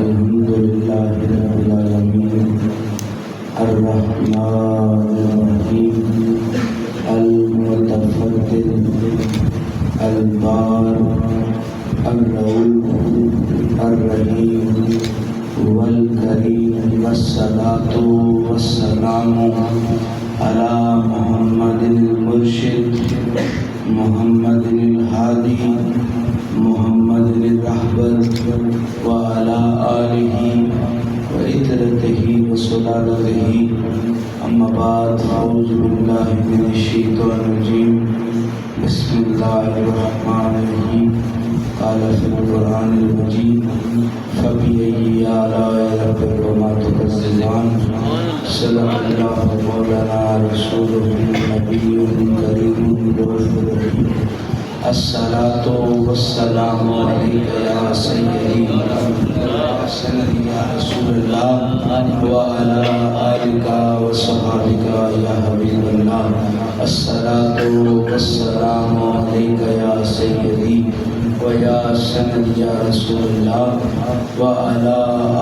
الحمد لله رب العالمين الرحمن الرحيم المتفضل البار الرؤوف الرحيم والكريم والصلاة والسلام على محمد المرشد محمد الهادي محمد الرهبر وعلى آله وإترته وسلالته أما بعد أعوذ بالله من الشيطان الرجيم بسم الله الرحمن الرحيم قال في القرآن المجيد فبأي آلاء ربكما تكذبان صدق الله مولانا رسوله النبي الكريم الرحيم الصلاة والسلام عليك يا سيدي يا رسول الله وعلى آلك وصحبك يا حبيب الله الصلاة والسلام عليك يا سيدي ويا سند يا رسول الله وعلى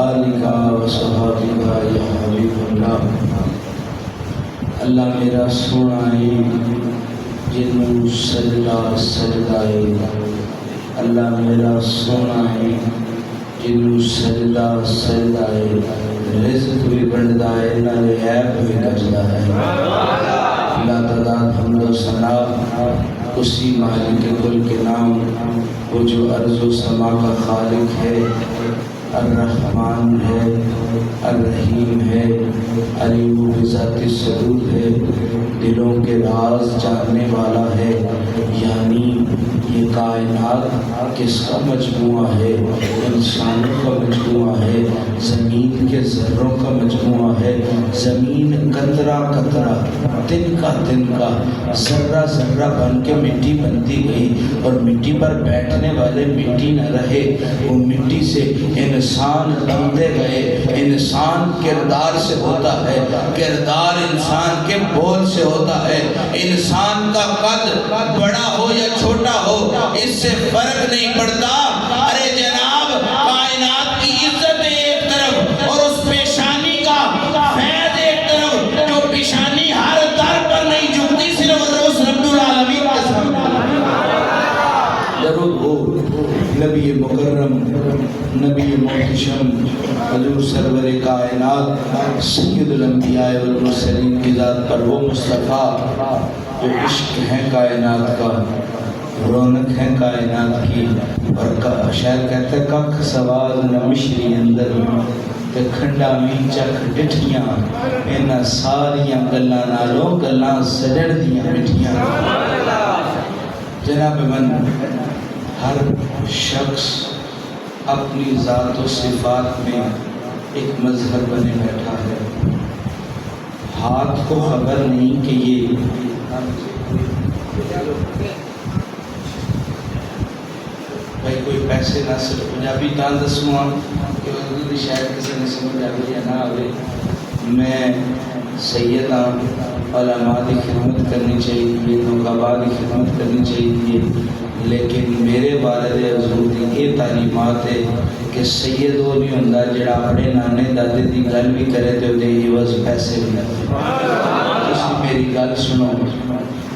آلك وصحبك يا حبيب الله اللہ میرا سونا ہے جنوں سجدہ سجدائے اللہ میرا سونا ہے جنوں سجدہ سجدائے رزق بھی بڑھدا ہے نالے عیب بھی کجدا ہے اللہ تعداد حمد و ثنا اسی مالک کل کے نام وہ جو ارض و سما کا خالق ہے الرحمن ہے الرحیم ہے علیم بذات الصدور ہے دلوں کے راز جاننے والا ہے یعنی یہ کائنات کس کا مجموعہ ہے انسانوں کا مجموعہ ہے زمین کے ذروں کا مجموعہ ہے زمین قطرہ قطرہ تنکا تنکا ذرہ ذرہ بن کے مٹی بنتی گئی اور مٹی پر بیٹھنے والے مٹی نہ رہے وہ مٹی سے انسان بنتے گئے انسان کردار سے ہوتا ہے کردار انسان کے بول سے ہوتا ہے انسان کا قد بڑا ہو یا چھوٹا ہو اس سے فرق نہیں پڑتا ارے جناب کائنات کی عزت ایک طرف اور اس پیشانی کا فیض ایک طرف جو پیشانی ہر در پر نہیں جھکتی صرف اس رب العالمین کے سامنے درود ہو نبی مکرم نبی محتشم حضور سرور کائنات سید الانبیاء والمرسلین کی ذات پر وہ مصطفیٰ جو عشق ہے کائنات کا رونق ہے کائنات کی اور شاید کہتے ہیں کک سوال نہ مشری اندر تے کھنڈا میں چکھ ڈٹھیاں انہا ساریاں گلاں نالوں گلاں سجڑ دیاں مٹھیاں جناب من ہر شخص اپنی ذات و صفات میں ایک مظہر بنے بیٹھا ہے ہاتھ کو خبر نہیں کہ یہ بھائی کوئی پیسے نہ صرف پنجابی تان دسوں کہ اردو کی شاید کسی نے سمجھ آگے یا نہ آگے میں سیدہ علماء کی خدمت کرنی چاہیے نقباء کی خدمت کرنی چاہیے لیکن میرے والد حضور کی یہ تعلیمات ہے کہ سید وہ نہیں ہوتا جڑا اپنے نانے دادے کی گل بھی کرے تو دے عوض پیسے بھی لگے تسی میری گل سنو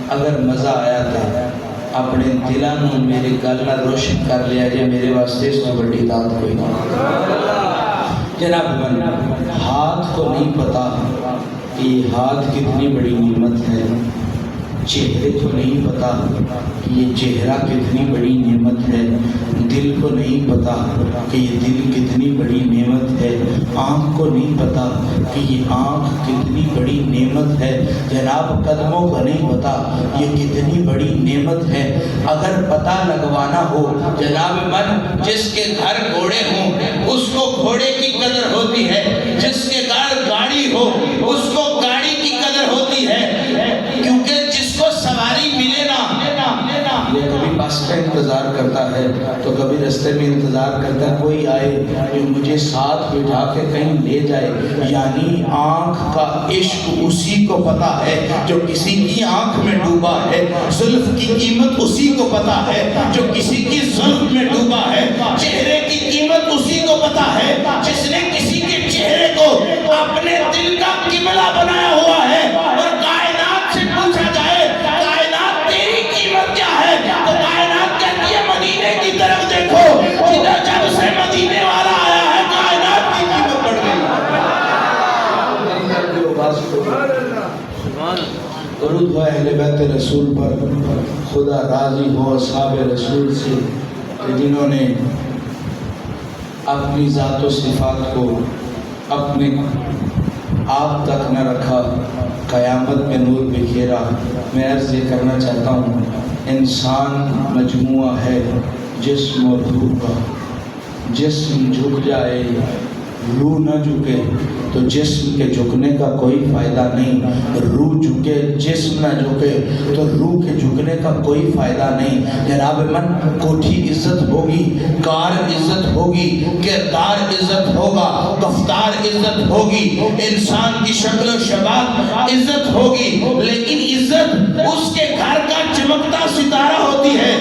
اگر مزہ آیا تھا اپنے دلوں میرے گل نہ روشن کر لیا جائے میرے واسطے اس میں بڑی داد کوئی نہیں جناب من ہاتھ کو نہیں پتا کہ یہ ہاتھ کتنی بڑی نعمت ہے چہرے کو نہیں پتا کہ یہ چہرہ کتنی بڑی نعمت ہے دل کو نہیں پتا کہ یہ دل کتنی بڑی نعمت ہے آنکھ کو نہیں پتا کہ یہ آنکھ کتنی بڑی نعمت ہے جناب قدموں کو نہیں پتا یہ کتنی بڑی نعمت ہے اگر پتہ لگوانا ہو جناب من جس کے گھر گھوڑے ہوں اس کو گھوڑے کی قدر ہوتی ہے جس کے گھر گاڑی ہو اس کو گاڑی کی قدر ہوتی ہے کیونکہ جس کو سواری ملے نا یہ کبھی بس کا انتظار کرتا ہے تو کبھی رستے میں انتظار کرتا ہے کوئی آئے جو مجھے ساتھ بٹھا کے کہیں لے جائے یعنی آنکھ کا عشق اسی کو پتا ہے جو کسی کی آنکھ میں ڈوبا ہے زلف کی قیمت اسی کو پتا ہے جو کسی کی زلف میں ڈوبا ہے چہرے کی قیمت اسی کو پتا ہے اپنے دل کا قبلہ بنایا ہوا ہے، اور کائنات سے پوچھا جائے کائنات تیری قیمت کیا ہے، تو کائنات کہتی ہے مدینے کی طرف دیکھو، جدھر جب سے مدینے والا آیا ہے کائنات کی قیمت بڑھ گئی۔ درود ہو اہل بیت رسول پر، خدا راضی ہو اصحاب رسول سے کہ جنہوں نے اپنی ذات و صفات کو اپنے آپ تک نہ رکھا، قیامت میں نور بکھیرا۔ میں عرض یہ کرنا چاہتا ہوں، انسان مجموعہ ہے جسم اور روح کا۔ جسم جھک جائے روح نہ جھکے تو جسم کے جھکنے کا کوئی فائدہ نہیں، روح جھکے جسم نہ جھکے تو روح کے جھکنے کا کوئی فائدہ نہیں۔ جناب من، کوٹھی عزت ہوگی، کار عزت ہوگی، کردار عزت ہوگا، گفتار عزت ہوگی، انسان کی شکل و شباب عزت ہوگی، لیکن عزت اس کے گھر کا چمکتا ستارہ ہوتی ہے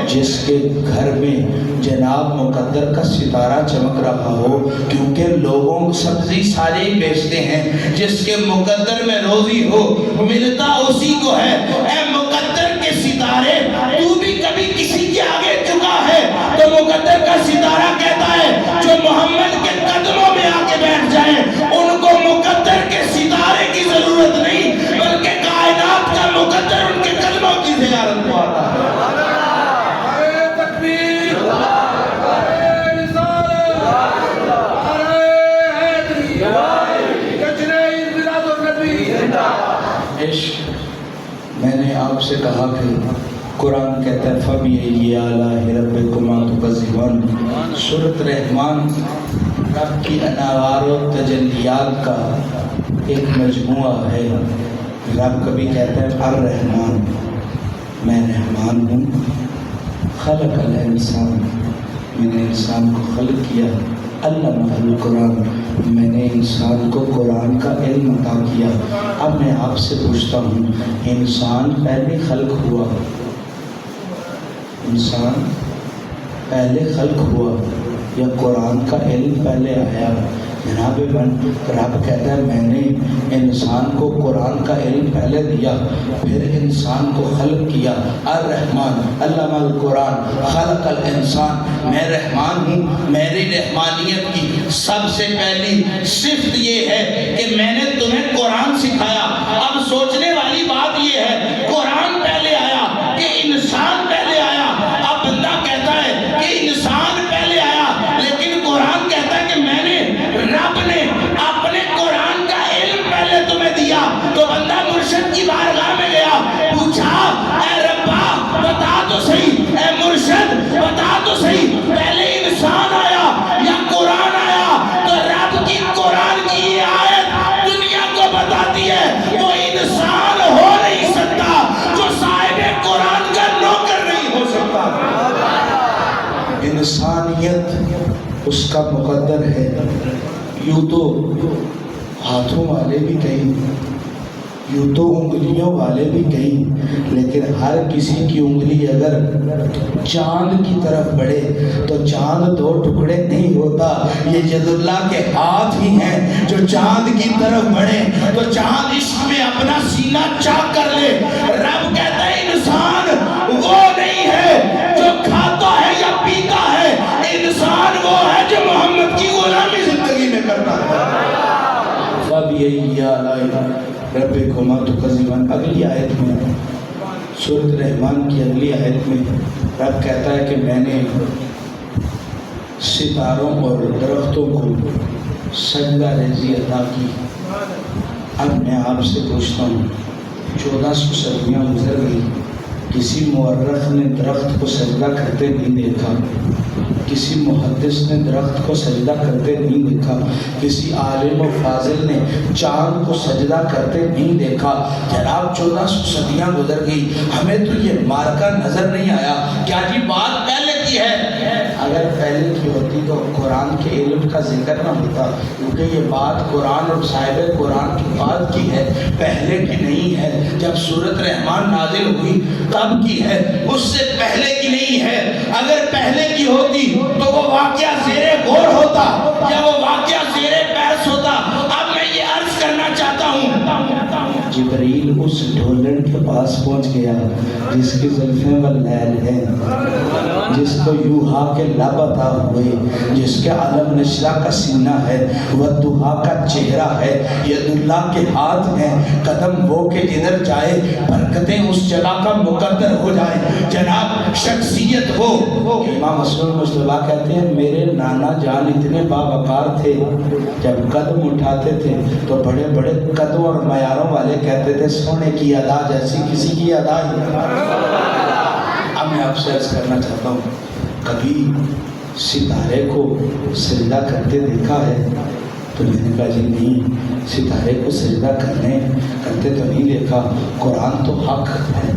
جس کے گھر میں جناب مقدر کا ستارہ چمک رہا ہو، کیونکہ لوگوں سبزی سارے ہی بیچتے ہیں، جس کے مقدر میں روزی ہو ملتا اسی کو ہے۔ اے مقدر کے ستارے، تو بھی کبھی کسی کے آگے چکا ہے تو مقدر کا ستارہ کہتا ہے جو محمد کے قدموں میں آ کے بیٹھ جائیں ان کو مقدر کے ستارے کی ضرورت نہیں، بلکہ کائنات کا مقدر ان کے قدموں کی زیارت کو آتا ہے۔ میں نے آپ سے کہا کہ قرآن کہتا ہے فَبِأَيِّ آلَاءِ رَبِّكُمَا تُكَذِّبَانِ۔ سورۃ رحمان رب کی انوار و تجلیات کا ایک مجموعہ ہے۔ رب کبھی کہتا ہے الرحمن، میں رحمان ہوں، خلق الانسان، میں نے انسان کو خلق کیا، علمہ القرآن، میں نے انسان کو قرآن کا علم عطا کیا۔ اب میں آپ سے پوچھتا ہوں، انسان پہلے خلق ہوا، انسان پہلے خلق ہوا یا قرآن کا علم پہلے آیا؟ جناب من، رب کہتا ہے میں نے انسان کو قرآن کا علم پہلے دیا، پھر انسان کو خلق کیا۔ الرحمن علم القرآن خلق الانسان، میں رحمان ہوں، میری رحمانیت کی سب سے پہلی صفت یہ ہے کہ میں نے تمہیں قرآن سکھایا۔ اب سوچنے والی بات یہ ہے، قرآن پہلے آیا کہ انسان پہلے آیا؟ اب بندہ کہتا ہے کہ انسان پہلے آیا، لیکن قرآن کہتا ہے کہ میں نے رب نے اپنے قرآن کا علم پہلے تمہیں دیا۔ تو بندہ مرشد کی بارگاہ میں گیا، پوچھا اے ربا بتا تو صحیح، اے مرشد بتا تو صحیح، پہلے انسان آیا یا قرآن آیا؟ تو رب کی قرآن کی یہ آیت دنیا کو بتاتی ہے وہ انسان ہو نہیں سکتا جو صاحب قرآن کا نوکر نہیں ہو سکتا۔ انسانیت اس کا مقدر ہے۔ یوں تو ہاتھوں والے بھی کہیں، یوں تو انگلیوں والے بھی کہیں، لیکن ہر کسی کی انگلی اگر چاند کی طرف بڑھے تو چاند دو ٹکڑے نہیں ہوتا۔ یہ ید اللہ کے ہاتھ ہی ہیں جو چاند کی طرف بڑھے تو چاند عشق میں اپنا سینہ چاک کر لے۔ رب کہتا ہے انسان وہ نہیں ہے جو کھاتا ہے یا پیتا ہے، انسان وہ ہے جو محمد کی غلامی زندگی میں کرتا ہے۔ فَبِأَيِّ آلَاءِ رَبِّكُمَا تُكَذِّبَانِ، اگلی آیت میں سورۃ رحمان کی اگلی آیت میں رب کہتا ہے کہ میں نے ستاروں اور درختوں کو سجدہ ریزی عطا کی۔ اب میں آپ سے پوچھتا ہوں، 1400 صدیاں گزر گئی، کسی مورخ نے درخت کو سجدہ کرتے نہیں دیکھا، کسی محدث نے درخت کو سجدہ کرتے نہیں دیکھا، کسی عالم و فاضل نے چاند کو سجدہ کرتے نہیں دیکھا۔ جناب 1400 صدیاں گزر گئی، ہمیں تو یہ مارکا نظر نہیں آیا۔ کیا جی بات پہلے کی ہے؟ اگر پہلے کی ہوتی تو قرآن کے علم کا ذکر نہ ہوتا، کیونکہ یہ بات قرآن اور صاحب قرآن کی بات کی ہے، پہلے کی نہیں ہے۔ جب سورۃ رحمان نازل ہوئی تب کی ہے، اس سے پہلے کی نہیں ہے۔ اگر پہلے کی ہوتی تو وہ واقعہ زیر غور ہوتا یا وہ واقعہ زیر بحث ہوتا، جبرائیل اس ڈھولن کے پاس پہنچ گیا جس کی زلفیں واللیل ہیں، جس کو یوحا کے لب عطا ہوئے، جس کے علم نشرہ کا سینہ ہے، والدہا کا چہرہ ہے، ید اللہ کے ہاتھ ہیں، قدم وہ کہ جدھر جائے برکتیں اس جگہ کا مقدر ہو جائے، جناب شخصیت ہو۔ امام مسلم مصطفیٰ کہتے ہیں میرے نانا جان اتنے باوقار تھے، جب قدم اٹھاتے تھے تو بڑے بڑے قدوں اور معیاروں والے کہتے تھے سونے کی ادا جیسی کسی کی ادا ہی۔ اب میں آپ سے عرض کرنا چاہتا ہوں، کبھی ستارے کو سجدہ کرتے دیکھا ہے؟ تو میں نے کہا جی نہیں، ستارے کو سجدہ کرتے تو نہیں دیکھا، قرآن تو حق ہے،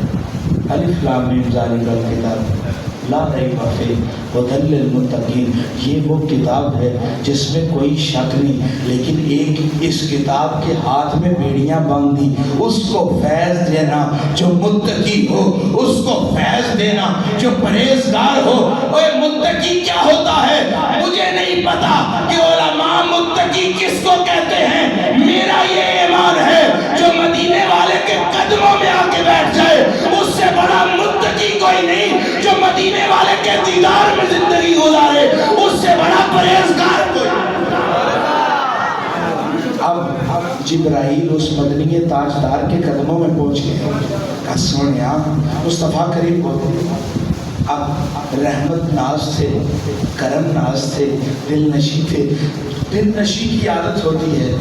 الف لام میم ذالک الکتاب لا ریب فیہ ھدی للمتقین، یہ وہ کتاب ہے جس میں کوئی شک نہیں، لیکن ایک اس کتاب کے ہاتھ میں بیڑیاں باندھ دی، اس کو فیض دینا جو متقی ہو، اس کو فیض دینا جو پرہیزگار ہو۔ اوے متقی کیا ہوتا ہے مجھے نہیں پتا کہ علماء متقی کس کو کہتے ہیں، میرا یہ ایمان ہے جو مدینے والے کے قدموں میں آ کے بیٹھ جائے اس سے بڑا متقی کوئی نہیں، جو مدینے والے کے دیدار میں زندگی گزارے اس سے بڑا پرہیزگار کوئی۔ اب جبرائیل اس مدنی تاجدار کے قدموں میں پہنچ گئے، کہا سونیا مصطفیٰ کریم بولتے، اب رحمت ناز تھے، کرم ناز تھے، دل نشی تھے۔ دل نشی کی عادت ہوتی ہے،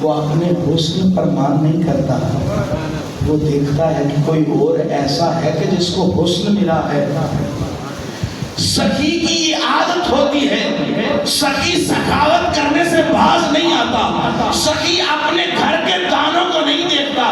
وہ اپنے حسن پر مان نہیں کرتا، وہ دیکھتا ہے کہ کوئی اور ایسا ہے کہ جس کو حسن ملا ہے۔ سخی کی یہ عادت ہوتی ہے، سخی سخاوت کرنے سے باز نہیں آتا، سخی اپنے گھر کے دانوں کو نہیں دیکھتا،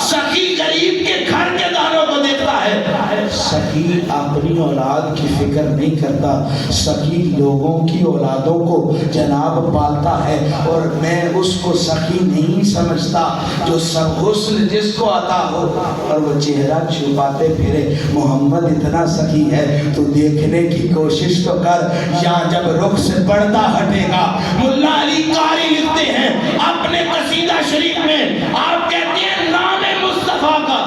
سخی غریب کے گھر کے دانوں کو دیکھتا ہے، سخی اپنی اولاد کی فکر نہیں کرتا، سخی لوگوں کی اولادوں کو جناب پالتا ہے۔ اور میں اس کو سخی نہیں سمجھتا جو حسن جس کو عطا ہو اور وہ چہرہ چھپاتے پھرے۔ محمد اتنا سخی ہے تو دیکھنے کی کوشش تو کر، یا جب رخ سے پردہ ہٹے گا۔ ملا علی قاری لکھتے ہیں اپنے قصیدہ شریف میں، آپ کہتے ہیں نام مصطفیٰ کا،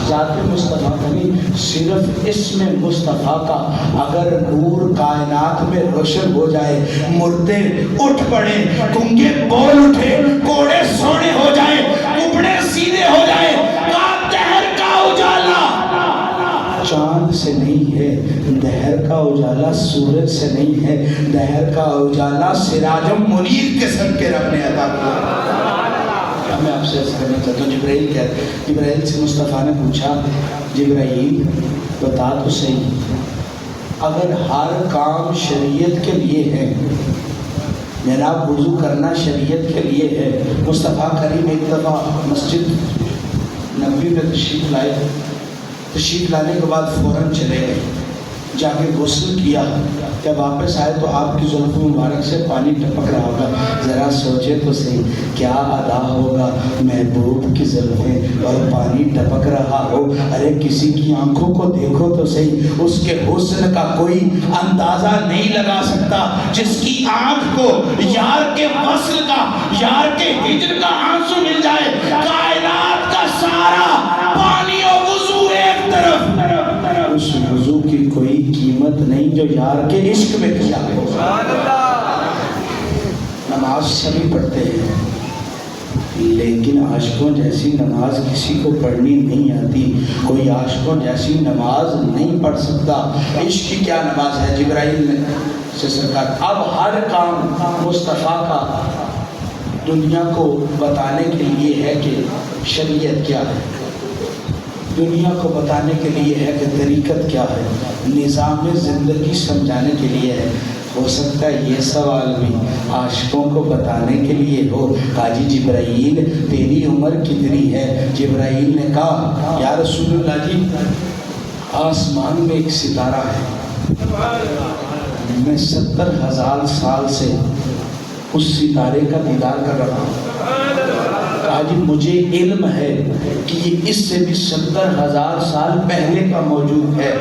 ذات مصطفیٰ کا نہیں، صرف اسم مصطفیٰ کا اگر نور کائنات میں روشن ہو جائے، مردے اٹھ پڑے، گنگے بول اٹھے، کوڑے سونے ہو جائیں، کپڑے سیدھے ہو جائیں، دہر کا اجالا چاند سے نہیں ہے، دہر کا اجالا سورج سے نہیں ہے، دہر کا اجالا سراجم منیر کے سب کے رب نے عطا کیا۔ میں آپ سے عرض کرنا چاہتا ہوں، جبرائیل سے مصطفیٰ نے پوچھا، جبرائیل بتا تو صحیح، اگر ہر کام شریعت کے لیے ہے، جناب وضو کرنا شریعت کے لیے ہے، مصطفیٰ کریم ایک دفعہ مسجد نبوی میں تشریف لائے، تشریف لانے کے بعد فوراً چلے گئے، جا کے غسل کیا، جب واپس آئے تو آپ کی زلف مبارک سے پانی ٹپک رہا ہوگا، ذرا سوچے تو صحیح کیا ادا ہوگا محبوب کی زلفیں اور پانی ٹپک رہا ہو۔ ارے کسی کی آنکھوں کو دیکھو تو صحیح، اس کے حسن کا کوئی اندازہ نہیں لگا سکتا، جس کی آنکھ کو یار کے وصل کا، یار کے ہجر کا آنسو مل جائے، کائنات کا سارا پانی و وضو ایک طرف، اس وضو کی کوئی قیمت نہیں جو یار کے عشق میں کیا ہے۔ نماز سبھی پڑھتے ہیں، لیکن عاشقوں جیسی نماز کسی کو پڑھنی نہیں آتی، کوئی عاشقوں جیسی نماز نہیں پڑھ سکتا۔ عشق کی کیا نماز ہے جبرائیل سے سرکار، اب ہر کام مصطفیٰ کا دنیا کو بتانے کے لیے ہے کہ شریعت کیا ہے، دنیا کو بتانے کے لیے ہے کہ طریقت کیا ہے، نظام زندگی سمجھانے کے لیے ہے۔ ہو سکتا ہے یہ سوال بھی عاشقوں کو بتانے کے لیے ہو، قاضی جبرائیل تیری عمر کتنی ہے؟ جبرائیل نے کہا یا رسول اللہ جی آسمان میں ایک ستارہ ہے، میں 70,000 سال سے اس ستارے کا دیدار کر رہا ہوں۔ آج مجھے علم ہے کہ یہ اس سے بھی 70,000 سال پہلے کا موجود ہے۔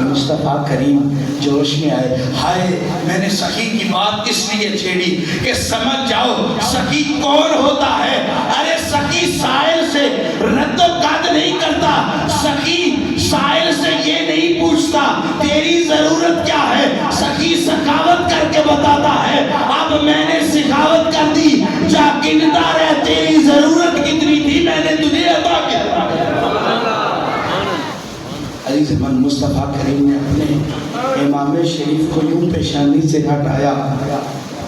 مصطفیٰ کریم جوش میں آئے، ہائے میں نے سخی کی بات اس لیے چھیڑی کہ سمجھ جاؤ سخی کون ہوتا ہے۔ ارے سخی سائل سے رد و قد نہیں کرتا، سخی سائل سے یہ نہیں پوچھتا تیری ضرورت کیا ہے، سخی سخاوت کر کے بتاتا ہے اب میں نے سخاوت کر دی، جا گنتا رہ تیری ضرورت کتنی تھی میں نے تجھے عطا کیا۔ عزیز من مصطفیٰ کریم نے اپنے امام شریف کو یوں پیشانی سے ہٹایا،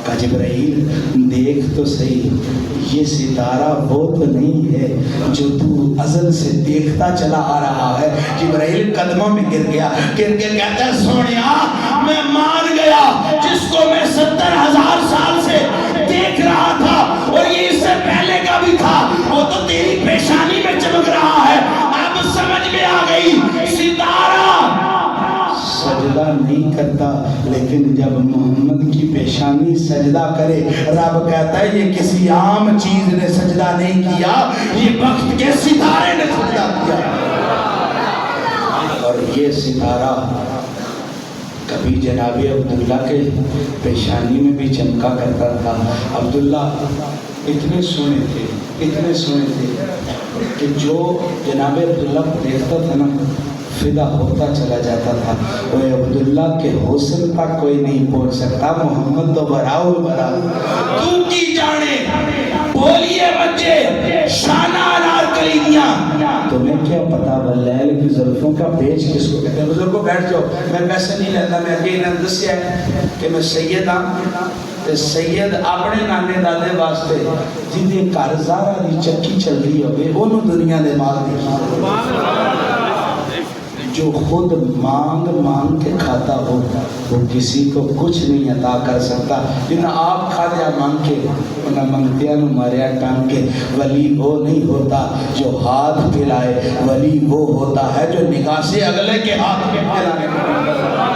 کہا جبرائیل دیکھ تو صحیح یہ ستارہ وہ تو نہیں ہے جو تو ازل سے دیکھتا چلا آ رہا ہے۔ جبرائیل قدموں میں گر گیا، گر کے کہتا ہے سونیا میں مان گیا جس کو میں 70,000 سال سے دیکھ رہا تھا اور یہ اس سے پہلے کا بھی تھا، وہ تو تیری پیشانی میں چمک رہا ہے، اب سمجھ میں آ گئی ستارہ سجدہ نہیں کرتا لیکن جب محمد کی پیشانی سجدہ کرے رب کہتا ہے یہ کسی عام چیز نے سجدہ نہیں کیا، یہ وقت کے ستارے نے سجدہ کیا۔ اور یہ ستارہ کبھی جناب عبداللہ کے پیشانی میں بھی چمکا کرتا تھا۔ عبداللہ اتنے سونے تھے کہ جو جناب عبداللہ کو دیکھتا تھا نا فدا ہوتا چلا جاتا تھا۔ وہ عبداللہ کے حسن تک کوئی نہیں پہنچ سکتا، محمد تو براؤ تو کی جانے بولیے بچے شانہ انار کلیدیاں، تمہیں کیا پتا واللیل کی زلفوں کا پیچ کس کو کہتے ہیں؟ بزرگوں بیٹھ جاؤ، میں پیسے نہیں لیتا، میں اگے انہوں دسیا ہے کہ میں سید ہاں، سید اپنے نانے دادے واسطے جنہیں کارزارہ دی چکی چل رہی ہوگی انہوں دنیا دے مال دی، جو خود مانگ کے کھاتا ہو وہ کسی کو کچھ نہیں عطا کر سکتا، جن آپ کھا دیا مانگ کے انہیں منگتیاں نو ماریا ٹانگ کے۔ ولی وہ نہیں ہوتا جو ہاتھ پھیلائے، ولی وہ ہوتا ہے جو نگاہ سے اگلے کے ہاتھ پہ پھیلانے کا۔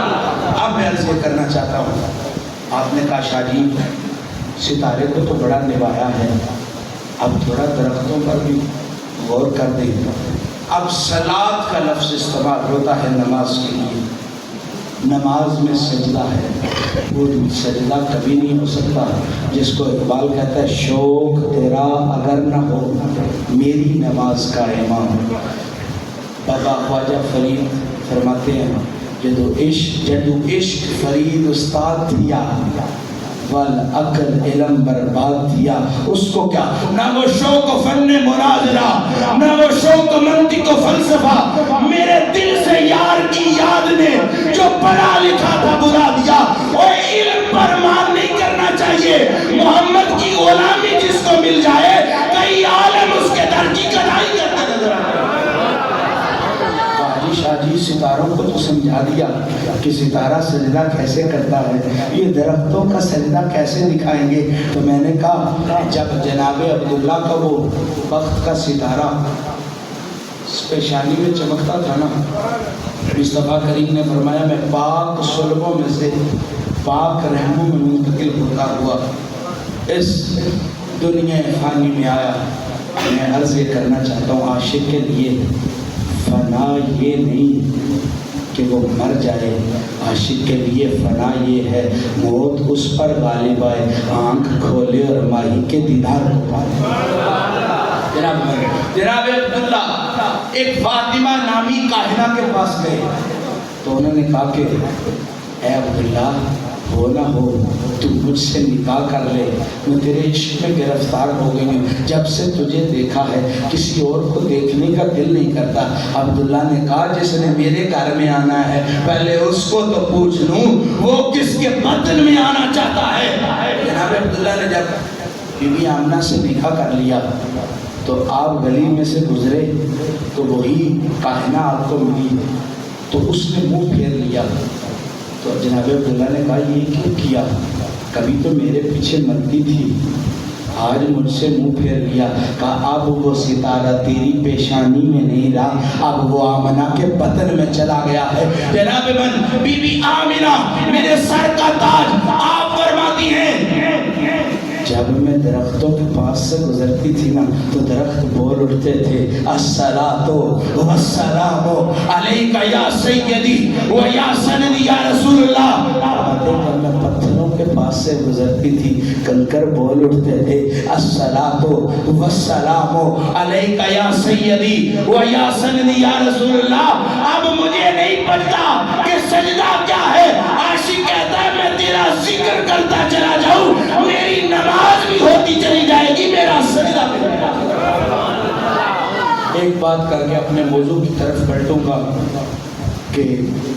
اب میں عرض یہ کرنا چاہتا ہوں، آپ نے کہا شاہ جی ستارے کو تو بڑا نبھایا ہے، اب تھوڑا درختوں پر بھی غور کر دیں۔ اب صلاۃ کا لفظ استعمال ہوتا ہے نماز کے لیے، نماز میں سجدہ ہے، وہ سجدہ کبھی نہیں ہو سکتا جس کو اقبال کہتا ہے شوق تیرا اگر نہ ہو میری نماز کا امام۔ بابا خواجہ فرید فرماتے ہیں جدو عشق فرید استاد دیا والعقل علم برباد دیا، اس کو کیا نہ وہ شوق و فن مناظرہ، نہ وہ شوق و منطق و فلسفہ، میرے دل سے یار کی یاد نے جو پڑھا لکھا تھا بلا دیا۔ اور علم پر مان نہیں کرنا چاہیے، محمد کی غلامی جس کو مل جائے کئی عالم اس کے در کی کڑھائی کرتے نظر آئے۔ شاہ جی ستاروں کو تو سمجھا دیا کہ ستارہ سجدہ کیسے کرتا ہے، یہ درختوں کا سجدہ کیسے دکھائیں گے؟ تو میں نے کہا جب جناب عبداللہ کا وہ وقت کا ستارہ پیشانی میں چمکتا تھا نا، مصطفیٰ کریم نے فرمایا میں پاک صلبوں میں سے پاک رحموں میں منتقل ہوتا ہوا اس دنیا فانی میں آیا۔ میں عرض یہ کرنا چاہتا ہوں عاشق کے لیے فنا یہ نہیں کہ وہ مر جائے، عاشق کے لیے فنا یہ ہے موت اس پر غالب آئے، آنکھ کھولے اور ماہی کے دیدار کو پائے۔ جناب عبداللہ ایک فاطمہ نامی کاہنہ کے پاس گئے تو انہوں نے کہا کہ اے عبداللہ ہو نہ ہو تو مجھ سے نکاح کر لے، میں تیرے عشق میں گرفتار ہو گئی ہوں، جب سے تجھے دیکھا ہے کسی اور کو دیکھنے کا دل نہیں کرتا۔ عبداللہ نے کہا جس نے میرے گھر میں آنا ہے پہلے اس کو تو پوچھ لوں وہ کس کے بدن میں آنا چاہتا ہے۔ جناب عبداللہ نے جب بی بی آمنہ سے نکاح کر لیا تو آپ گلی میں سے گزرے تو وہی کاہنہ آپ کو ملی تو اس نے منہ پھیر لیا۔ تو جناب عبداللہ نے کہا یہ کیوں کیا؟ کبھی تو میرے پیچھے مرتی تھی، آج مجھ سے منہ پھیر لیا۔ کہا اب وہ ستارہ تیری پیشانی میں نہیں رہا، اب وہ آمنہ کے بدن میں چلا گیا ہے۔ جناب من بی بی آمنہ میرے سر کا تاج، آپ فرماتی ہیں جب میں درخت درختوں کے پاس سے گزرتی تھی نا تو درخت بول اٹھتے تھے الصلاۃ والسلام علیک یا سیدی و یا سندی یا رسول اللہ. جب میں پتھروں کے پاس سے گزرتی تھی کنکر بول اٹھتے تھے الصلاۃ والسلام علیک یا سیدی و یا سندی یا رسول اللہ. اب مجھے نہیں پتا کہ سجدہ کیا ہے. عاشق کہتا ہے میں تیرا ذکر کرتا چلا جاؤں, میری نماز بھی ہوتی چلی جائے گی, میرا سجدہ بھی. ایک بات کر کے اپنے موضوع کی طرف پلٹوں گا کہ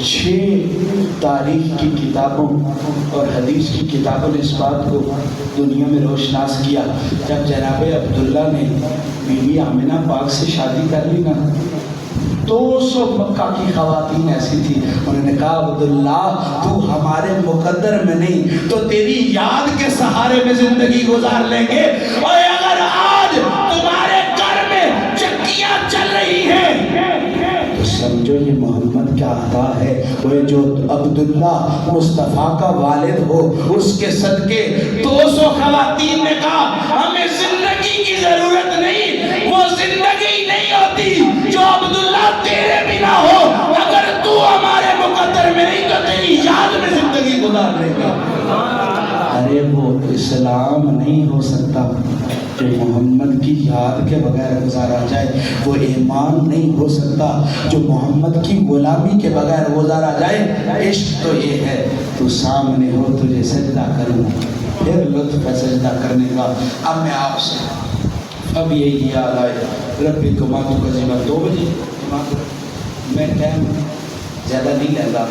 6 تاریخ کی کتابوں اور حدیث کی کتابوں نے اس بات کو دنیا میں روشناس کیا. جب جناب عبداللہ نے بیوی آمنہ پاک سے شادی کر لی نا 200 مکہ کی خواتین ایسی تھی, انہوں نے کہا عبداللہ تو ہمارے مقدر میں نہیں تو تیری یاد کے سہارے میں زندگی گزار لیں گے. اور اگر آج تمہارے گھر میں چکیاں چل رہی ہیں تو سمجھو یہ محمد کا عطا ہے. وہ جو عبداللہ مصطفیٰ کا والد ہو اس کے صدقے 200 خواتین نے کہا ہمیں زندگی کی ضرورت نہیں, وہ زندگی نہیں ہوتی جو عبداللہ تیرے بنا ہو. اگر تو ہمارے مقدر میں نہیں تو تیری یاد میں زندگی گزار لے گا. ارے وہ اسلام نہیں ہو سکتا جو محمد کی یاد کے بغیر گزارا جائے. وہ ایمان نہیں ہو سکتا جو محمد کی غلامی کے بغیر گزارا جائے. عشق تو یہ ہے تو سامنے ہو تجھے سجدہ کروں, پھر لطف ہے سجدہ کرنے کا. اب میں آپ سے اب یہی یاد آئے ربی کماتو کا ذمہ 2 بجے میں ٹائم زیادہ نہیں لیتا,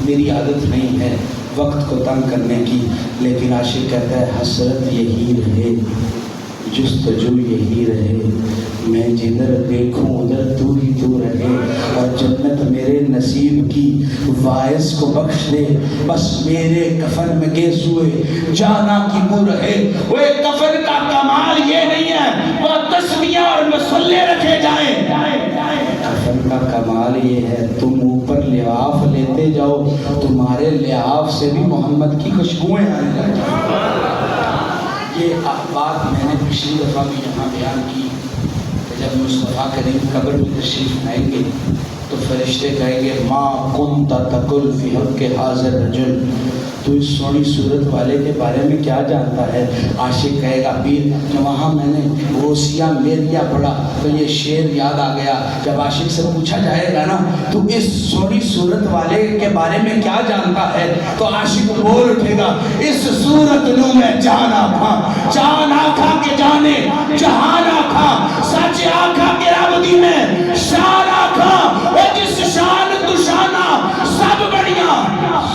میری عادت نہیں ہے وقت کو تنگ کرنے کی, لیکن عاشق کہتا ہے حسرت یہی رہے جستجو یہی رہے, میں جدھر دیکھوں ادھر تو ہی تو رہے, اور جنت میرے نصیب کی واعظ کو بخش دے, بس میرے کفن میں گیسوئے جانا کی بو رہے. وہ کفن کا کمال یہ نہیں ہے وہ تسبیحاں اور مصلے رکھے جائیں, کفن کا کمال یہ ہے تم اوپر لحاف لیتے جاؤ, تمہارے لحاف سے بھی محمد کی خوشبوئیں آنے لگیں. یہ بات میں نے پچھلی دفعہ بھی یہاں بیان کی کہ جب مصطفیٰ کریم قبر میں تشریف لائیں گے تو فرشتے کہیں گے ما کنت تقل فی حق حاضر رجل, تو اس سونی صورت والے کے بارے میں کیا جانتا ہے. عاشق کہے گا پیر کہ وہاں میں نے غوثیہ میریا پڑھا تو یہ شعر یاد آ گیا. جب عاشق سے پوچھا جائے گا نا تو اس سونی صورت والے کے بارے میں کیا جانتا ہے تو عاشق بول اٹھے گا اس صورت نو میں جان آکھا, جان آکھا کے جانے جہان آکھا, سچ آکھا کے رب دی میں شان آکھا, وہ جس شان تو شانہ سب بڑیاں.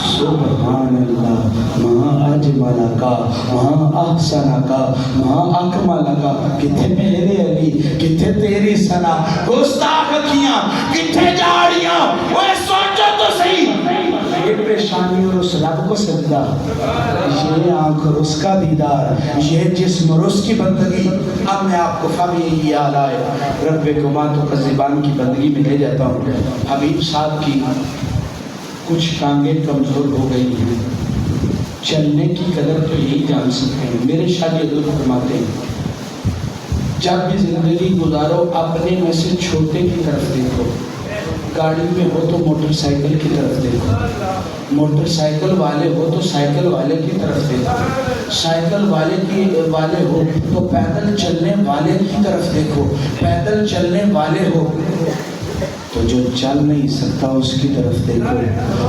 سبحان اللہ ماں اجمل کا ماں احسن کا ماں اکمل کا. کتھے میرے علی کتھے تیری سنا, گستاخ اکھیاں کتھے جاڑیاں, وہ سوچو تو صحیح یہ پیشانی اور اس رب کو سجدہ, یہ آنکھ اور اس کا دیدار, یہ جسم اور اس کی بندگی. اب میں آپ کو فہمی یاد آئے رب کماتو کا زبان کی بندگی میں لے جاتا ہوں. حبیب صاحب کی کچھ ٹانگیں کمزور ہو گئی ہیں, چلنے کی قدر تو یہی جان سکتے ہیں. میرے شاگرد فرماتے ہیں جب بھی زندگی گزارو اپنے میں سے چھوٹے کی طرف دیکھو, گاڑی میں ہو تو موٹر سائیکل کی طرف دیکھو, موٹر سائیکل والے ہو تو سائیکل والے کی طرف دیکھو, سائیکل والے ہو تو پیدل چلنے والے کی طرف دیکھو, پیدل چلنے والے ہو تو جو چل نہیں سکتا اس کی طرف دیکھو,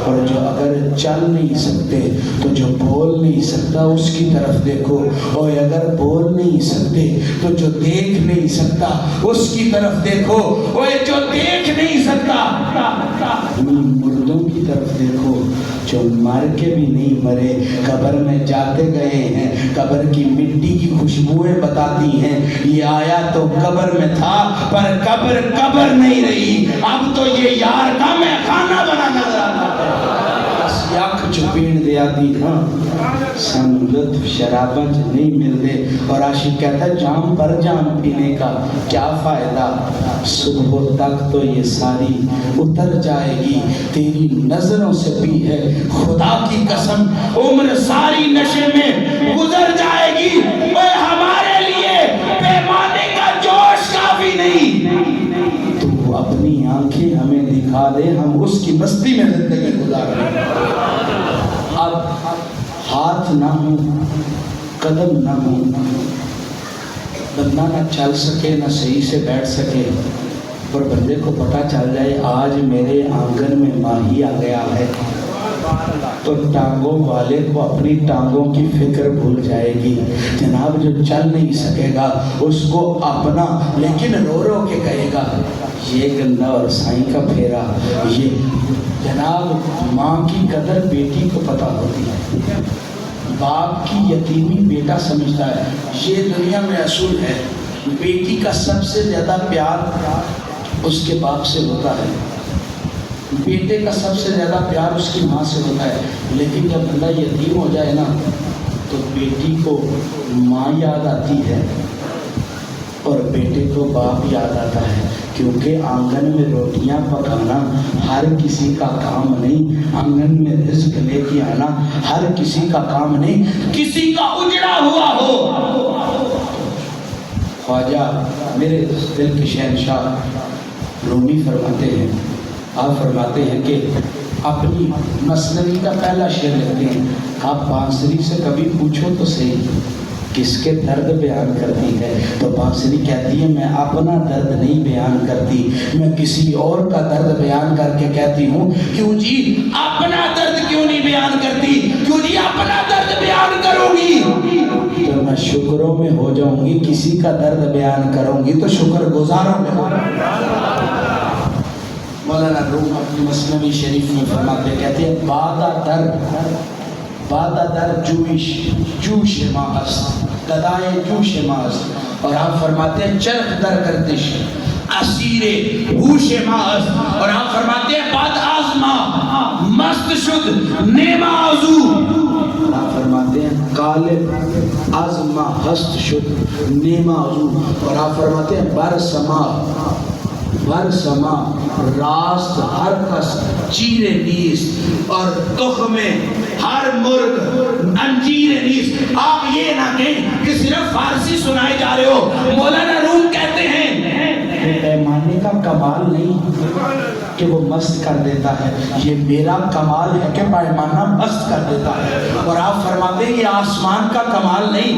اور جو اگر چل نہیں سکتے تو جو بول نہیں سکتا اس کی طرف دیکھو, اور اگر بول نہیں سکتے تو جو دیکھ نہیں سکتا اس کی طرف دیکھو, اور جو دیکھ نہیں سکتا مردوں کی طرف دیکھو جو مر کے بھی نہیں مرے, قبر میں جاتے گئے ہیں, قبر کی مٹی کی خوشبوئیں بتاتی ہیں یہ آیا تو قبر میں تھا پر قبر نہیں رہی, اب تو یہ یار کا میں کھانا بنا نظر آتا ہے. یاک چپیڑ دیا دی ہاں سن لطف شرابہ نہیں ملتے, اور عاشق کہتا ہے جام پر جام پینے کا کیا فائدہ, صبح تک تو یہ ساری اتر جائے گی, تیری نظروں سے بھی ہے خدا کی قسم عمر ساری نشے میں گزر جائے گی. اے ہمارے ہاتھ نہ ہو، قدم نہ ہو، بندہ نہ چل سکے نہ صحیح سے بیٹھ سکے، اور بندے کو پتہ چل جائے آج میرے آنگن میں ماہی آ گیا ہے، تو ٹانگوں والے کو اپنی ٹانگوں کی فکر بھول جائے گی۔ جناب جو چل نہیں سکے گا اس کو اپنا لیکن رو رو کے کہے گا یہ گندا اور سائیں کا پھیرا۔ یہ جناب ماں کی قدر بیٹی کو پتہ ہوتی ہے، باپ کی یتیمی بیٹا سمجھتا ہے۔ یہ دنیا میں اصول ہے، بیٹی کا سب سے زیادہ پیار اس کے باپ سے ہوتا ہے، بیٹے کا سب سے زیادہ پیار اس کی ماں سے ہوتا ہے، لیکن جب بندہ یتیم ہو جائے نا تو بیٹی کو ماں یاد آتی ہے اور بیٹے کو باپ یاد آتا ہے، کیونکہ آنگن میں روٹیاں پکانا ہر کسی کا کام نہیں، آنگن میں رزق لے کے آنا ہر کسی کا کام نہیں، کسی کا اجڑا ہوا ہو۔ خواجہ میرے دل کے شہنشاہ رومی فرماتے ہیں، آپ فرماتے ہیں کہ اپنی مثنوی کا پہلا شعر لکھتے ہیں، آپ بانسری سے کبھی پوچھو تو صحیح کس کے درد بیان کرتی ہے، تو بانسری کہتی ہے میں اپنا درد نہیں بیان کرتی، میں کسی اور کا درد بیان کر کے کہتی ہوں کیوں جی اپنا درد کیوں نہیں بیان کرتی، کیوں جی اپنا درد بیان کروں گی تو میں شکروں میں ہو جاؤں گی، کسی کا درد بیان کروں گی تو شکر گزاروں میں ہو جاؤں گی۔ مولانا روم اپنی مثنوی شریف میں فرماتے کہتے ہیں بادہ در جوش ماست گدائے جوش ماست، اور آپ فرماتے ہیں چرخ در گردش اسیر ہوش ماست، اور آپ فرماتے ہیں باد آزما مست شد نیما آزو، آپ فرماتے ہیں قالب آزما ہست شد نیما آزو، اور آپ فرماتے ہیں بر سما راست ہر کس چیر نیست، اور تخم ہر مرغ انجیر نیست۔ آپ یہ نہ کہیں کہ صرف فارسی سنائے جا رہے ہو، مولانا روم کہتے ہیں کہ پیمانے کا کمال نہیں کہ وہ مست کر دیتا ہے، یہ میرا کمال ہے کہ پیمانہ مست کر دیتا ہے، اور آپ فرماتے ہیں یہ آسمان کا کمال نہیں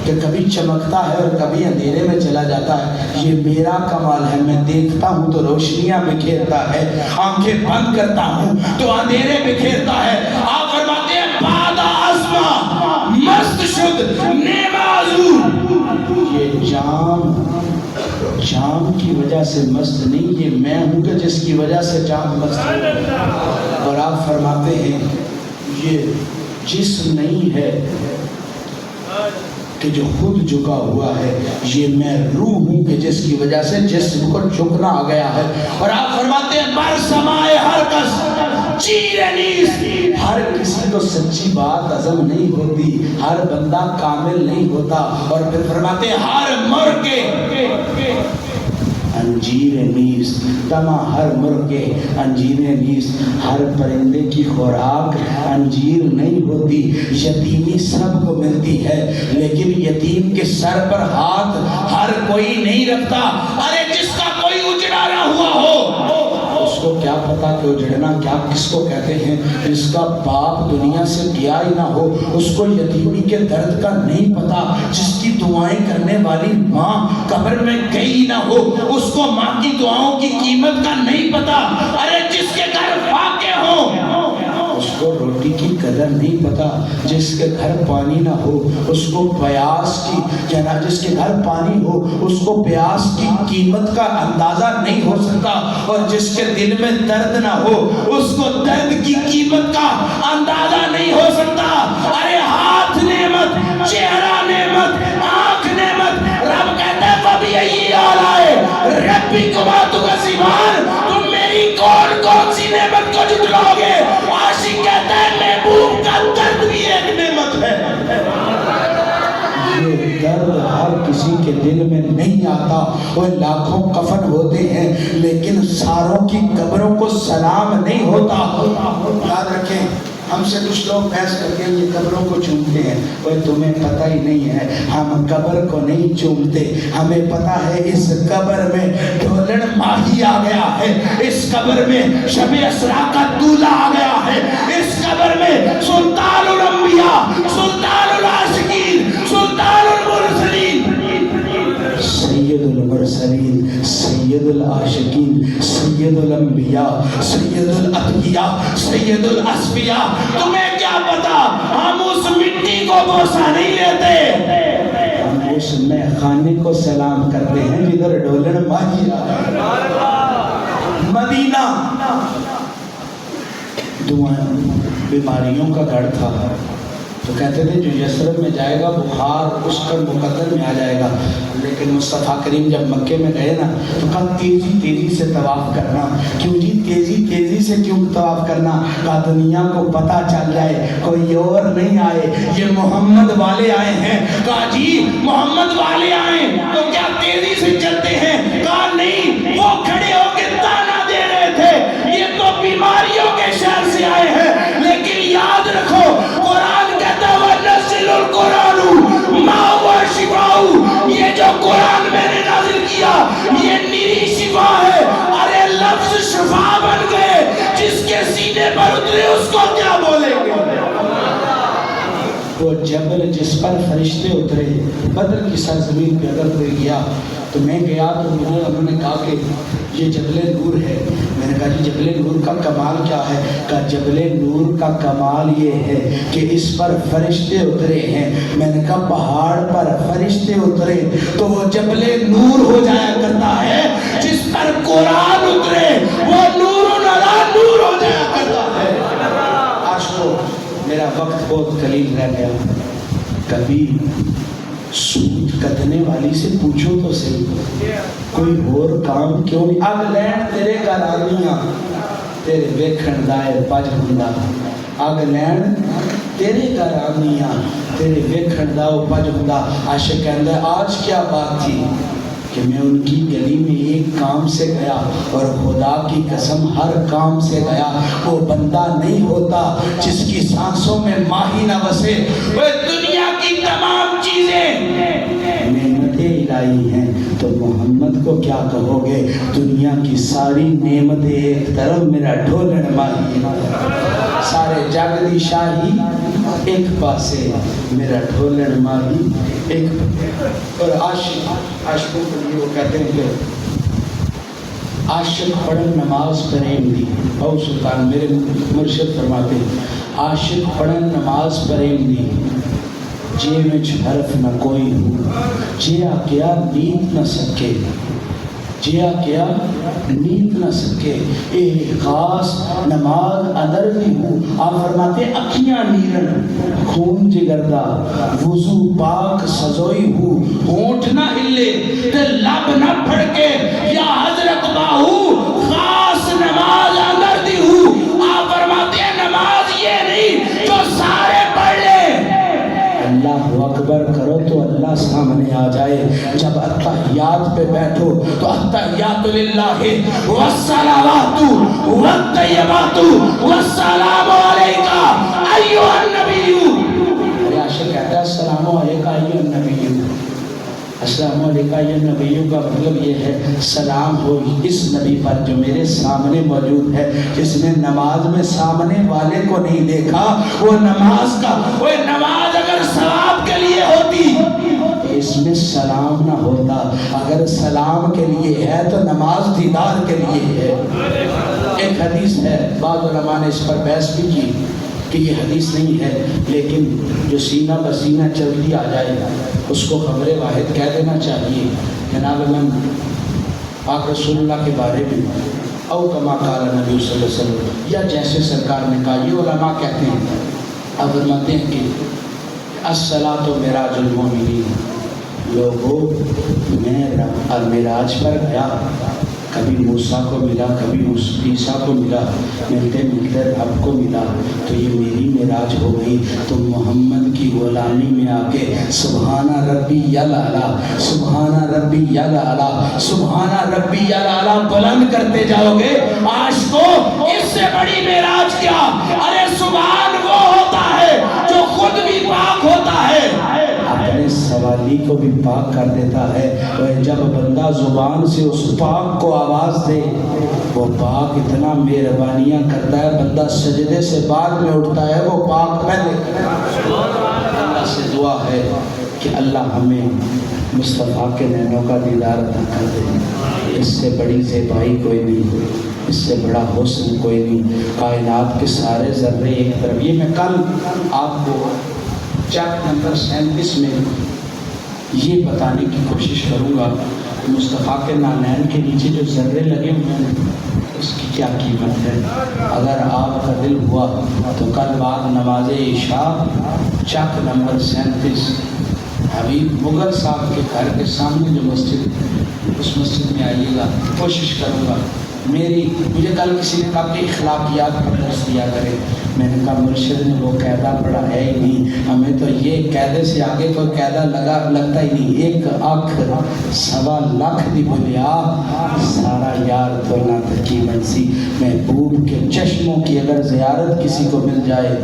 کہ کبھی چمکتا ہے اور کبھی اندھیرے میں چلا جاتا ہے، یہ میرا کمال ہے، میں دیکھتا ہوں تو روشنیاں بکھیرتا ہے، آنکھیں بند کرتا ہوں تو اندھیرے بکھیرتا ہے۔ آپ فرماتے ہیں بادہ آسما مست شد نیمازو، یہ جام کی وجہ سے مست نہیں، یہ میں ہوں کہ جس کی وجہ سے جام مست ہے۔ اور آپ فرماتے ہیں یہ جسم نہیں ہے کہ جو خود جھکا ہوا ہے، یہ میں روح ہوں کہ جس کی وجہ سے جسم کو جھکنا آ گیا ہے۔ اور آپ فرماتے ہیں بر سمائے ہر کس چیر نیست، ہر کسی کو سچی بات عزم نہیں ہوتی، ہر بندہ کامل نہیں ہوتا، اور پھر فرماتے ہیں ہر مرغ کے انجیر نیست، تما ہر مرغ کے انجیر نیست، ہر پرندے کی خوراک انجیر نہیں ہوتی، یتیمی سب کو ملتی ہے لیکن یتیم کے سر پر ہاتھ ہر کوئی نہیں رکھتا۔ ارے جس کا کوئی اجڑا نہ ہوا ہو اس کو کیا پتا کہ اجڑنا کیا کس کو کہتے ہیں، جس کا باپ دنیا سے گیا ہی نہ ہو اس کو یتیمی کے درد کا نہیں پتا، جس کی دعائیں کرنے والی ماں قبر میں گئی نہ ہو اس کو ماں کی دعاؤں کی قیمت کا نہیں پتا۔ ارے جس کے گھر فاقے ہوں اس کو روٹی کی قدر نہیں پتا، جس کے گھر پانی نہ ہو اس کو پیاس کی جس کے گھر پانی ہو اس کو پیاس کی قیمت کا اندازہ نہیں ہو سکتا، اور جس کے دل میں درد نہ ہو اس کو درد کی قیمت کا اندازہ نہیں ہو سکتا۔ ارے ہاتھ نعمت، چہرہ نعمت، آنکھ نعمت، رب کہتا ہے فَبِأَيِّ آلَاءِ رَبِّكُمَا تُكَذِّبَانِ، تم میری کون سی نعمت کو جھٹلاؤ گے؟ عاشق کہتا ہے محبوب کا درد بھی ایک نعمت ہے۔ یہ درد ہر کسی کے دل میں نہیں آتا، وہ لاکھوں کفن ہوتے ہیں لیکن ساروں کی قبروں کو سلام نہیں ہوتا۔ یاد رکھیں ہم سے کچھ لوگ بحث کر کے یہ قبروں کو چومتے ہیں، وہ تمہیں پتہ ہی نہیں ہے، ہم قبر کو نہیں چومتے، ہمیں پتہ ہے اس قبر میں ڈھولن ماہی آ گیا ہے، اس قبر میں شب اسراء کا دولہ آ گیا ہے، اس قبر میں سلطان الانبیاء، سلطان العاشقین، سلطان المرسلین، سید المرسلین، سید العاشقین، سید الانبیاء، سید الاتقیاء، سید الاسفیاء، تمہیں کیا پتا؟ ہم اس مٹی کو بوسہ نہیں لیتے، ہم اس میں خانے کو سلام کرتے ہیں جدھر ڈھولن ماہی مدینہ بیماریوں کا گھر تھا، تو کہتے تھے جو یثرب میں جائے گا بخار اس کا مقدر میں آ جائے گا، لیکن مصطفیٰ کریم جب مکے میں گئے نا تو کہا تیزی تیزی سے طواف کرنا، کیوں جی تیزی تیزی سے کیوں طواف کرنا؟ کہا دنیا کو پتہ چل جائے کوئی اور نہیں آئے، یہ محمد والے آئے ہیں۔ کہا جی محمد والے آئے تو کیا تیزی سے چلتے ہیں؟ کہا نہیں، وہ کھڑے ہو کے تانا دے رہے تھے یہ تو بیماریوں کے شہر سے آئے ہیں، لیکن یاد رکھو قرآن کہتا ہے وَنَزِّلُ الْقُرْآنُ مَا هُوَ شِفَاءٌ، یہ جو قرآن میں نے نازل کیا یہ نیری شفا ہے۔ ارے لفظ شفا بن گئے، جس کے سینے پر اترے اس کو کیا بولیں گے؟ وہ جبل جس پر فرشتے اترے، بدر کی سرزمین پہ اگر کوئی گیا تو میں گیا تو انہوں نے کہا کہ یہ جبل نور ہے، میں نے کہا جی جبل نور کا کمال کیا ہے؟ کہا جبل نور کا کمال یہ ہے کہ اس پر فرشتے اترے ہیں۔ میں نے کہا پہاڑ پر فرشتے اترے تو وہ جبل نور ہو جایا کرتا ہے، جس پر قرآن اترے وہ نور علی نور ہو جایا کرتا ہے۔ عاشقو میرا وقت بہت قلیل رہ گیا، کبھی سود کتنے والی سے پوچھو تو صحیح کوئی اور کام کیوں نہیں؟ اگ لین تیرے گھر آنیاں تیرے ویکھن دائے پج ہوندا، اگ لین تیرے گھر آنیاں تیرے ویکھن دائے پج ہوندا۔ عاشق کہندا آج کیا بات تھی کہ میں ان کی گلی میں ایک کام سے گیا اور خدا کی قسم ہر کام سے گیا، وہ بندہ نہیں ہوتا جس کی سانسوں میں ماہی نہ بسے۔ وہ دنیا کی تمام چیزیں نعمتیں الہی ہیں تو محمد کو کیا کہو گے؟ دنیا کی ساری نعمتیں ایک طرف، میرا ڈھولن ماہی سارے جگ دی شاہی ایک پاسے، میرا ڈھولن ماہی ایک۔ اور عاشقوں کے لیے وہ کہتے ہیں کہ عاشق پڑھن نماز پریم دی، او سلطان میرے مرشد فرماتے ہیں عاشق پڑھن نماز پریم دی، جے وچ حرف نہ کوئی ہو، جیا کیا نیت نہ سکے، جیا کیا نیت نہ سکے، اے خاص نماز اندر بھی ہو۔ آپ فرماتے اکھیاں نیرن خون جگردہ، وضو پاک سزوئی ہو، ہونٹ نہ ہلے تے لب نہ پھڑکے، یا حضرت باہو خاص نماز اندر دی ہو۔ آپ فرماتے ہیں نماز یہ نہیں جو سارے پڑھ لیں، اللہ اکبر کرو تو اللہ سامنے آ جائے۔ جب اتحیات پہ بیٹھو تو اتحیات للہ والصلوات والطیبات والسلام علیکہ ایھا النبی۔ ارے عاشق کہتا ہے السلام علیکہ ایھا النبی، السلام علیکہ ایھا النبی کا مطلب یہ ہے سلام ہو اس نبی پر جو میرے سامنے موجود ہے، جس نے نماز میں سامنے والے کو نہیں دیکھا۔ وہ نماز کا، وہ نماز اگر ثواب کے لیے ہوتی اس میں سلام نہ ہوتا، اگر سلام کے لیے ہے تو نماز دیدار کے لیے ہے۔ ایک حدیث ہے، بعض علماء نے اس پر بحث بھی کی کہ یہ حدیث نہیں ہے، لیکن جو سینہ بسینہ چلتی آ جائے اس کو خبر واحد کہہ دینا چاہیے۔ جناب میں پاک رسول اللہ کے بارے میں او کما قال نبی صلی اللہ علیہ وسلم، یا جیسے سرکار نے کہا، یہ علماء کہتے ہیں، اب فرماتے ہیں کہ الصلاۃ معراج المومنین، لوگوں میں معراج پر گیا، کبھی موسیٰ کو ملا، کبھی عیسیٰ کو ملا، ملتے ملتے رب کو ملا، تو یہ میری معراج ہو گئی۔ تو محمد کی غلامی میں آ کے سبحان ربی الاعلیٰ، سبحان ربی الاعلیٰ، سبحان ربی الاعلیٰ بلند کرتے جاؤ گے۔ عاشقو اس سے بڑی معراج کیا؟ ارے سبحان پاک ہوتا ہے اپنے سوالی کو بھی پاک کر دیتا ہے. اور جب بندہ زبان سے اس پاک کو آواز دے وہ پاک اتنا مہربانیاں کرتا ہے. بندہ سجدے سے بعد میں اٹھتا ہے وہ پاک پہلے کرتا ہے. اللہ سے دعا ہے کہ اللہ ہمیں مصطفیٰ کے نینوں کا دیدار عطا کر دے. اس سے بڑی زیبائی کوئی نہیں, اس سے بڑا حسن کوئی نہیں. کائنات کے سارے ذرے ایک طرف. یہ میں کل آپ کو چیپٹر نمبر 37 میں یہ بتانے کی کوشش کروں گا مصطفیٰ کے نانین کے نیچے جو ذرے لگے ہوئے ہیں اس کی کیا قیمت ہے. اگر آپ کا دل ہوا تو کل بعد نماز عشاء چیپٹر نمبر 37 حبیب مغل صاحب کے گھر کے سامنے جو مسجد اس مسجد میں آئیے گا. کوشش کروں گا مجھے کل کسی نے کہا کہ اخلاقیات پر درس دیا کرے. میں نے کہا مرشد نے وہ قاعدہ پڑھا ہے ہی نہیں, ہمیں تو یہ قاعدے سے آگے کوئی قاعدہ لگتا ہی نہیں. ایک آنکھ 1.25 لاکھ دی بولیا سارا یار تو نہ تکی منسی. محبوب کے چشموں کی اگر زیارت کسی کو مل جائے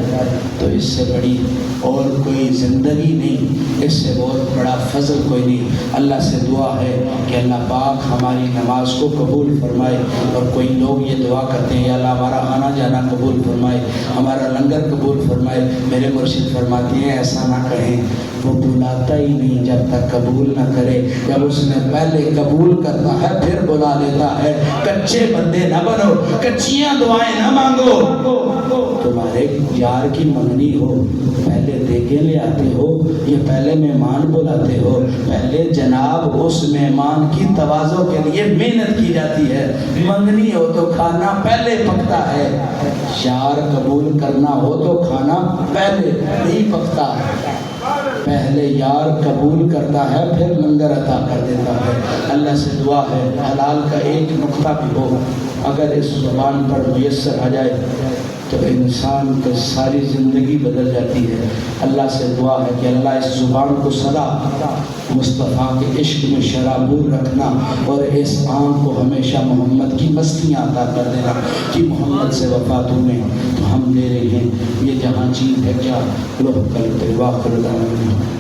تو اس سے بڑی اور کوئی زندگی نہیں, اس سے بہت بڑا فضل کوئی نہیں. اللہ سے دعا ہے کہ اللہ پاک ہماری نماز کو قبول فرمائے. اور کوئی لوگ یہ دعا کرتے ہیں یا اللہ ہمارا آنا جانا قبول فرمائے, ہمارا لنگر قبول فرمائے. میرے مرشد فرماتے ہیں ایسا نہ کہیں, وہ بلاتا ہی نہیں جب تک قبول نہ کرے. جب اس نے پہلے قبول کرتا ہے پھر بلا لیتا ہے. کچے بندے نہ بنو, کچیاں دعائیں نہ مانگو. تمہارے یار کی منگنی ہو پہلے دیگیں لے آتے ہو یا پہلے مہمان بلاتے ہو؟ پہلے جناب اس مہمان کی تواضع کے لیے محنت کی جاتی ہے. منگنی ہو تو کھانا پہلے پکتا ہے, یار قبول کرنا ہو تو کھانا پہلے نہیں پکتا ہے. پہلے یار قبول کرتا ہے پھر لنگر عطا کر دیتا ہے. اللہ سے دعا ہے حلال کا ایک نقطہ بھی ہو اگر اس زبان پر میسر آ جائے تو انسان کی ساری زندگی بدل جاتی ہے. اللہ سے دعا ہے کہ اللہ اس زبان کو سدا مصطفیٰ کے عشق میں شرابور رکھنا اور اس آنکھ کو ہمیشہ محمد کی مستیاں عطا کر دینا کہ محمد سے وفا تمہیں تو ہم دے رہے ہیں. یہ جہاں چیز ہے کیا لوہ کل پہ واخر دعوانا